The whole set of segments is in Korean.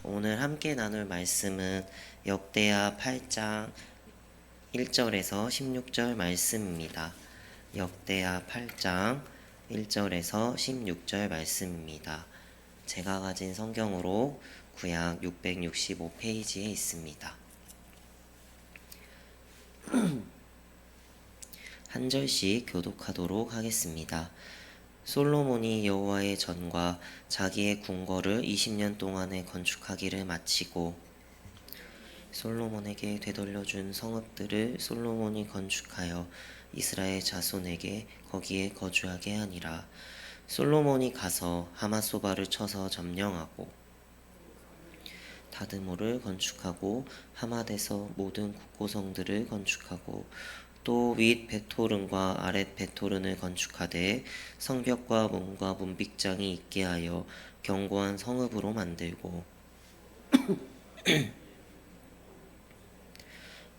오늘 함께 나눌 말씀은 역대하 8장 1절에서 16절 말씀입니다. 역대하 8장 1절에서 16절 말씀입니다. 제가 가진 성경으로 구약 665페이지에 있습니다. 한 절씩 교독하도록 하겠습니다. 솔로몬이 여호와의 전과 자기의 궁궐을 20년 동안에 건축하기를 마치고 솔로몬에게 되돌려준 성읍들을 솔로몬이 건축하여 이스라엘 자손에게 거기에 거주하게 하니라. 솔로몬이 가서 하맛소바를 쳐서 점령하고 다드모를 건축하고 하맛에서 모든 국고성들을 건축하고 또 윗 베토른과 아랫 베토른을 건축하되 성벽과 문과 문빗장이 있게 하여 견고한 성읍으로 만들고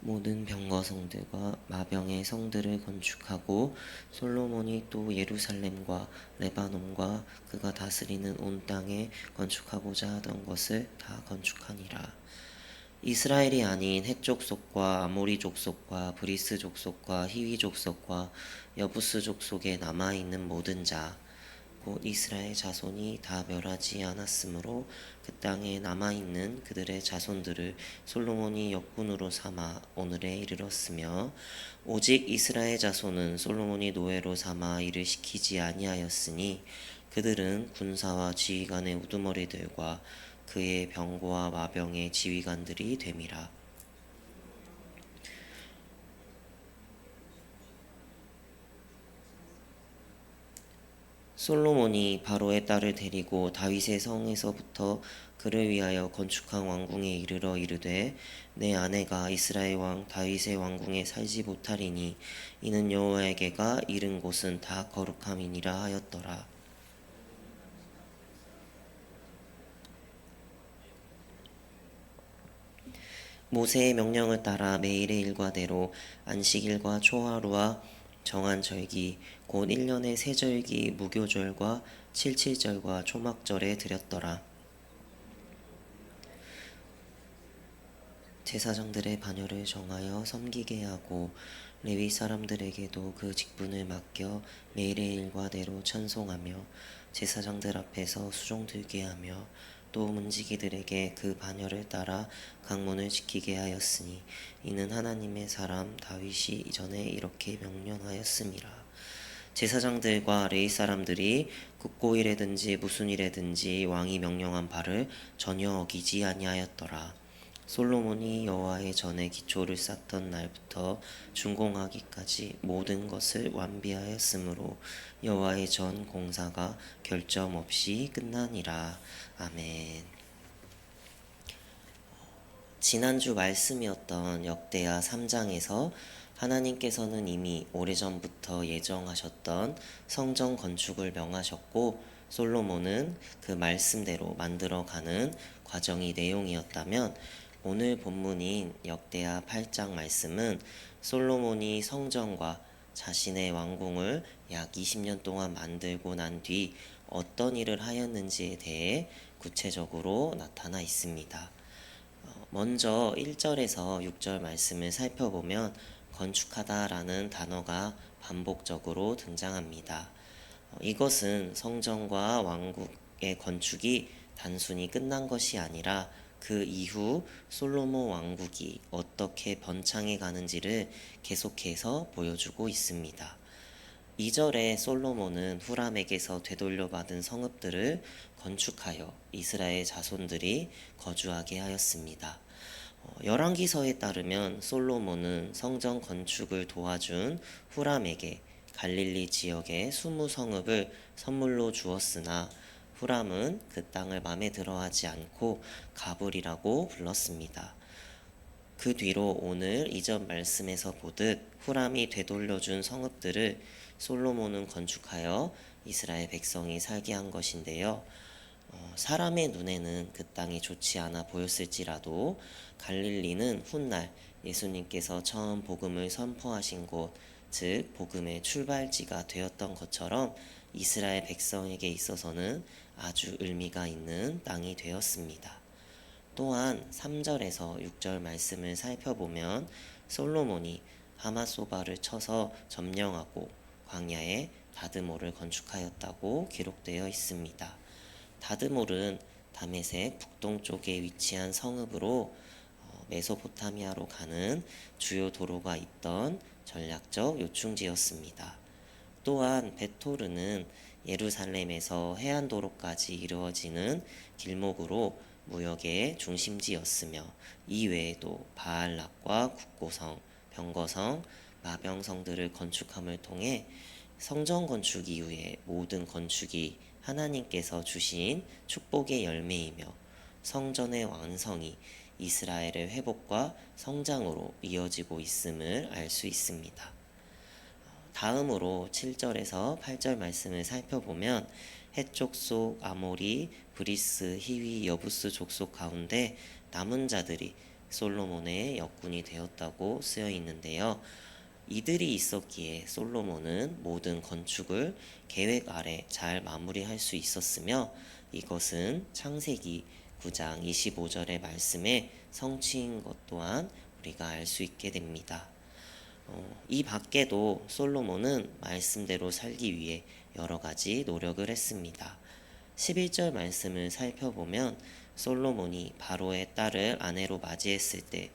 모든 병거성들과 마병의 성들을 건축하고 솔로몬이 또 예루살렘과 레바논과 그가 다스리는 온 땅에 건축하고자 하던 것을 다 건축하니라. 이스라엘이 아닌 헷 족속과 아모리 족속과 브리스 족속과 히위 족속과 여부스 족속에 남아있는 모든 자 곧 이스라엘 자손이 다 멸하지 않았으므로 그 땅에 남아있는 그들의 자손들을 솔로몬이 역군으로 삼아 오늘에 이르렀으며 오직 이스라엘 자손은 솔로몬이 노예로 삼아 일을 시키지 아니하였으니 그들은 군사와 지휘관의 우두머리들과 그의 병거와 마병의 지휘관들이 됨이라. 솔로몬이 바로의 딸을 데리고 다윗의 성에서부터 그를 위하여 건축한 왕궁에 이르러 이르되 내 아내가 이스라엘 왕 다윗의 왕궁에 살지 못하리니 이는 여호와에게가 이른 곳은 다 거룩함이니라 하였더라. 모세의 명령을 따라 매일의 일과대로 안식일과 초하루와 정한 절기 곧 1년의 세 절기 무교절과 칠칠절과 초막절에 드렸더라. 제사장들의 반열을 정하여 섬기게 하고 레위 사람들에게도 그 직분을 맡겨 매일의 일과대로 찬송하며 제사장들 앞에서 수종 들게 하며 또 문지기들에게 그 반열을 따라 강문을 지키게 하였으니 이는 하나님의 사람 다윗이 이전에 이렇게 명령하였음이라. 제사장들과 레위 사람들이 국고일에든지 무슨 일에든지 왕이 명령한 바를 전혀 어기지 아니하였더라. 솔로몬이 여호와의 전에 기초를 쌓던 날부터 준공하기까지 모든 것을 완비하였으므로 여호와의 전 공사가 결점 없이 끝나니라. 아멘. 지난주 말씀이었던 역대하 3장에서 하나님께서는 이미 오래전부터 예정하셨던 성전 건축을 명하셨고 솔로몬은 그 말씀대로 만들어가는 과정이 내용이었다면 오늘 본문인 역대하 8장 말씀은 솔로몬이 성전과 자신의 왕궁을 약 20년 동안 만들고 난 뒤 어떤 일을 하였는지에 대해 구체적으로 나타나 있습니다. 먼저 1절에서 6절 말씀을 살펴보면 건축하다라는 단어가 반복적으로 등장합니다. 이것은 성전과 왕국의 건축이 단순히 끝난 것이 아니라 그 이후 솔로몬 왕국이 어떻게 번창해 가는지를 계속해서 보여주고 있습니다. 2절에 솔로몬은 후람에게서 되돌려받은 성읍들을 건축하여 이스라엘 자손들이 거주하게 하였습니다. 열왕기서에 따르면 솔로몬은 성전 건축을 도와준 후람에게 갈릴리 지역의 20성읍을 선물로 주었으나 후람은 그 땅을 마음에 들어하지 않고 가불이라고 불렀습니다. 그 뒤로 오늘 이전 말씀에서 보듯 후람이 되돌려준 성읍들을 솔로몬은 건축하여 이스라엘 백성이 살게 한 것인데요. 사람의 눈에는 그 땅이 좋지 않아 보였을지라도 갈릴리는 훗날 예수님께서 처음 복음을 선포하신 곳, 즉 복음의 출발지가 되었던 것처럼 이스라엘 백성에게 있어서는 아주 의미가 있는 땅이 되었습니다. 또한 3절에서 6절 말씀을 살펴보면 솔로몬이 하마소바를 쳐서 점령하고 광야에 다드몰을 건축하였다고 기록되어 있습니다. 다드몰은 다메섹 북동쪽에 위치한 성읍으로 메소포타미아로 가는 주요 도로가 있던 전략적 요충지였습니다. 또한 베토르는 예루살렘에서 해안도로까지 이루어지는 길목으로 무역의 중심지였으며 이외에도 바알락과 국고성, 병거성, 마병성들을 건축함을 통해 성전 건축 이후의 모든 건축이 하나님께서 주신 축복의 열매이며 성전의 완성이 이스라엘의 회복과 성장으로 이어지고 있음을 알 수 있습니다. 다음으로 7절에서 8절 말씀을 살펴보면 헷 족속, 아모리, 브리스, 히위, 여부스 족속 가운데 남은 자들이 솔로몬의 역군이 되었다고 쓰여 있는데요. 이들이 있었기에 솔로몬은 모든 건축을 계획 아래 잘 마무리할 수 있었으며 이것은 창세기 9장 25절의 말씀에 성취인 것 또한 우리가 알 수 있게 됩니다. 이 밖에도 솔로몬은 말씀대로 살기 위해 여러 가지 노력을 했습니다. 11절 말씀을 살펴보면 솔로몬이 바로의 딸을 아내로 맞이했을 때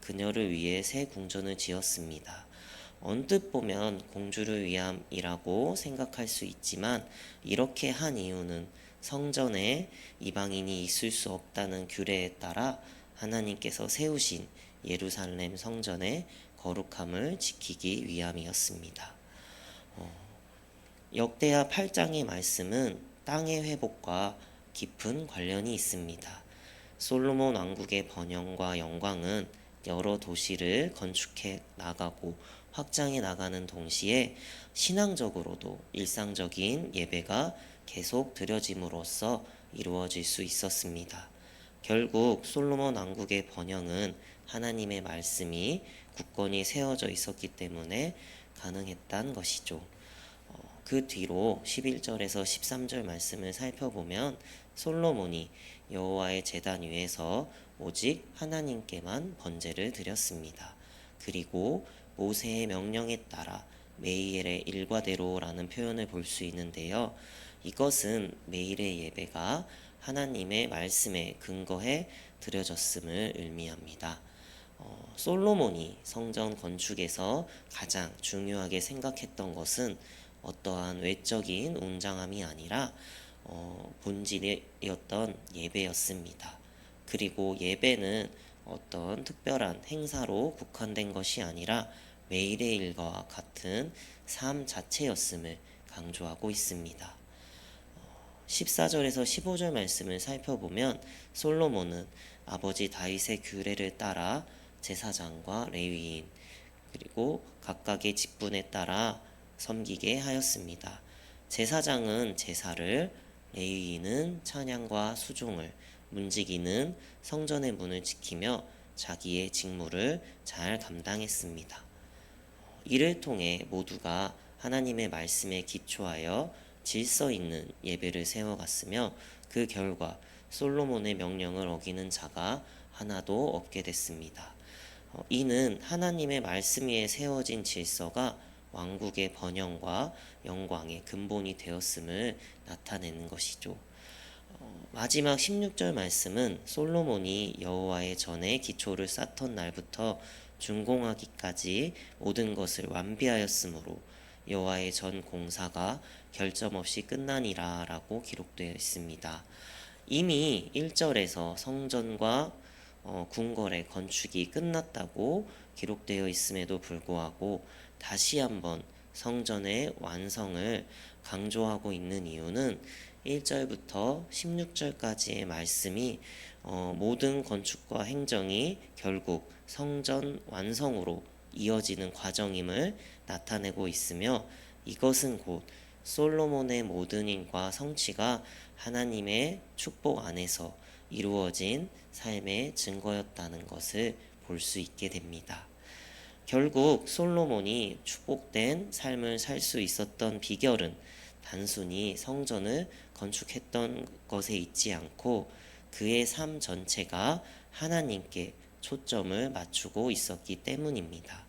그녀를 위해 새 궁전을 지었습니다. 언뜻 보면 공주를 위함이라고 생각할 수 있지만 이렇게 한 이유는 성전에 이방인이 있을 수 없다는 규례에 따라 하나님께서 세우신 예루살렘 성전의 거룩함을 지키기 위함이었습니다. 역대하 8장의 말씀은 땅의 회복과 깊은 관련이 있습니다. 솔로몬 왕국의 번영과 영광은 여러 도시를 건축해 나가고 확장해 나가는 동시에 신앙적으로도 일상적인 예배가 계속 드려짐으로써 이루어질 수 있었습니다. 결국 솔로몬 왕국의 번영은 하나님의 말씀이 굳건히 세워져 있었기 때문에 가능했단 것이죠. 그 뒤로 11절에서 13절 말씀을 살펴보면 솔로몬이 여호와의 제단 위에서 오직 하나님께만 번제를 드렸습니다. 그리고 모세의 명령에 따라 매일의 일과대로라는 표현을 볼 수 있는데요. 이것은 매일의 예배가 하나님의 말씀에 근거해 드려졌음을 의미합니다. 솔로몬이 성전 건축에서 가장 중요하게 생각했던 것은 어떠한 외적인 웅장함이 아니라 본질이었던 예배였습니다. 그리고 예배는 어떤 특별한 행사로 국한된 것이 아니라 매일의 일과와 같은 삶 자체였음을 강조하고 있습니다. 14절에서 15절 말씀을 살펴보면 솔로몬은 아버지 다윗의 규례를 따라 제사장과 레위인 그리고 각각의 직분에 따라 섬기게 하였습니다. 제사장은 제사를, 레위인은 찬양과 수종을, 문지기는 성전의 문을 지키며 자기의 직무를 잘 감당했습니다. 이를 통해 모두가 하나님의 말씀에 기초하여 질서 있는 예배를 세워갔으며 그 결과 솔로몬의 명령을 어기는 자가 하나도 없게 됐습니다. 이는 하나님의 말씀 위에 세워진 질서가 왕국의 번영과 영광의 근본이 되었음을 나타내는 것이죠. 마지막 16절 말씀은 솔로몬이 여호와의 전에 기초를 쌓던 날부터 준공하기까지 모든 것을 완비하였으므로 여호와의 전 공사가 결점 없이 끝나니라 라고 기록되어 있습니다. 이미 1절에서 성전과 궁궐의 건축이 끝났다고 기록되어 있음에도 불구하고 다시 한번 성전의 완성을 강조하고 있는 이유는 1절부터 16절까지의 말씀이 모든 건축과 행정이 결국 성전 완성으로 이어지는 과정임을 나타내고 있으며 이것은 곧 솔로몬의 모든 일과 성취가 하나님의 축복 안에서 이루어진 삶의 증거였다는 것을 볼 수 있게 됩니다. 결국 솔로몬이 축복된 삶을 살 수 있었던 비결은 단순히 성전을 건축했던 것에 있지 않고 그의 삶 전체가 하나님께 초점을 맞추고 있었기 때문입니다.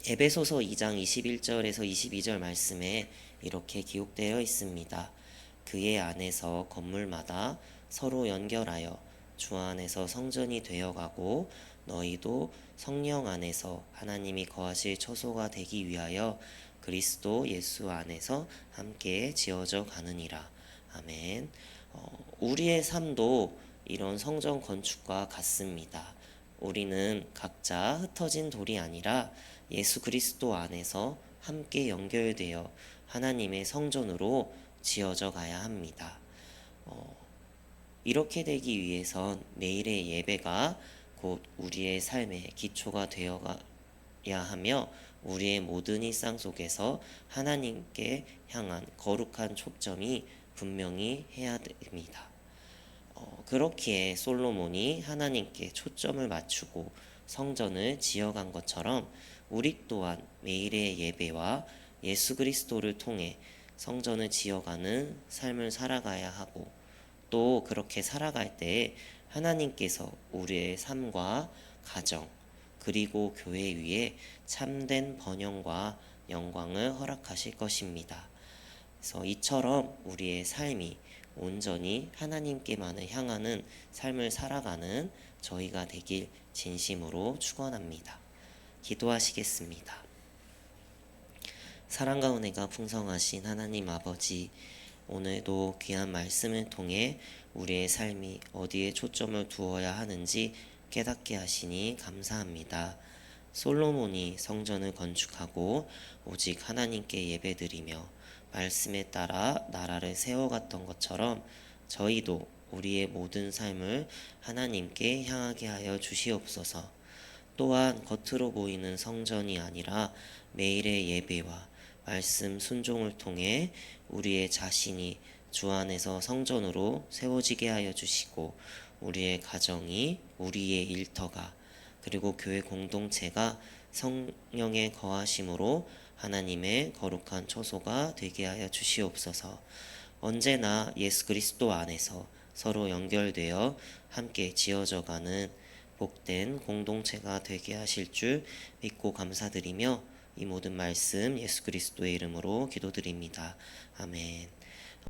에베소서 2장 21절에서 22절 말씀에 이렇게 기록되어 있습니다. 그의 안에서 건물마다 서로 연결하여 주 안에서 성전이 되어가고 너희도 성령 안에서 하나님이 거하실 처소가 되기 위하여 그리스도 예수 안에서 함께 지어져 가느니라. 아멘. 우리의 삶도 이런 성전 건축과 같습니다. 우리는 각자 흩어진 돌이 아니라 예수 그리스도 안에서 함께 연결되어 하나님의 성전으로 지어져 가야 합니다. 이렇게 되기 위해선 매일의 예배가 곧 우리의 삶의 기초가 되어가야 하며 우리의 모든 일상 속에서 하나님께 향한 거룩한 초점이 분명히 해야 됩니다. 그렇기에 솔로몬이 하나님께 초점을 맞추고 성전을 지어간 것처럼 우리 또한 매일의 예배와 예수 그리스도를 통해 성전을 지어가는 삶을 살아가야 하고 또 그렇게 살아갈 때 하나님께서 우리의 삶과 가정 그리고 교회 위에 참된 번영과 영광을 허락하실 것입니다. 그래서 이처럼 우리의 삶이 온전히 하나님께만을 향하는 삶을 살아가는 저희가 되길 진심으로 축원합니다. 기도하시겠습니다. 사랑과 은혜가 풍성하신 하나님 아버지, 오늘도 귀한 말씀을 통해 우리의 삶이 어디에 초점을 두어야 하는지 깨닫게 하시니 감사합니다. 솔로몬이 성전을 건축하고 오직 하나님께 예배드리며 말씀에 따라 나라를 세워갔던 것처럼 저희도 우리의 모든 삶을 하나님께 향하게 하여 주시옵소서. 또한 겉으로 보이는 성전이 아니라 매일의 예배와 말씀 순종을 통해 우리의 자신이 주 안에서 성전으로 세워지게 하여 주시고 우리의 가정이 우리의 일터가 그리고 교회 공동체가 성령의 거하심으로 하나님의 거룩한 처소가 되게 하여 주시옵소서. 언제나 예수 그리스도 안에서 서로 연결되어 함께 지어져가는 복된 공동체가 되게 하실 줄 믿고 감사드리며 이 모든 말씀 예수 그리스도의 이름으로 기도드립니다. 아멘.